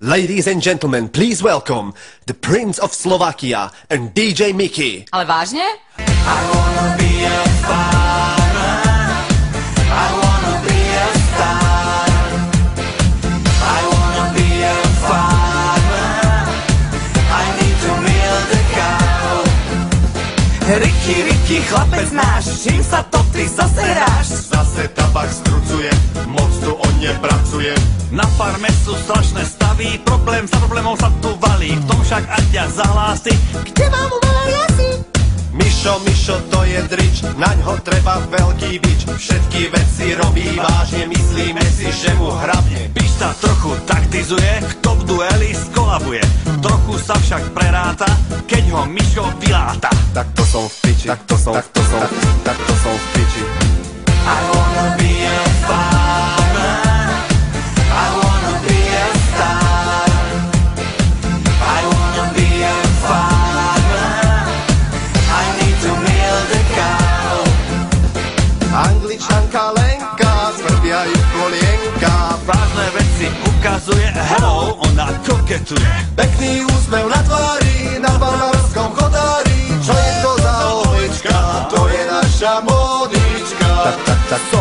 Ladies and gentlemen, please welcome the Prince of Slovakia and DJ Mickey. Ale vážne? I wanna be a farmer. I wanna be a star. I wanna be a farmer. I need to milk the cow. Ricky, chlapec náš, čím sa to ty zase hráš? Zase tabak strucuje, moc tu on nepracuje. Na farme sú strašné stavy, problém za problémom sa tu valí. V tom však Aďa zahlási, Kde mám umalé jasy? Mišo, to je drič, naňho treba veľký bič. Všetky veci robí vážne, myslíme si, že mu hrabne. Pišta trochu taktizuje, kto v dueli skolabuje. Trochu sa však preráta, keď ho Mišo vyláta. Tak to som v piči, tak to som v piči. I wanna be a farmer. I wanna be a star. I wanna be a farmer. I need to milk the cow. Angličanka Lenka, svrbia ju kolienka. Vážne veci ukazuje, hello, ona koketuje. Pekný úsmev na tvári, na barbarskom chodári. Čo je to za ovečka? To je naša Monička. Tak, so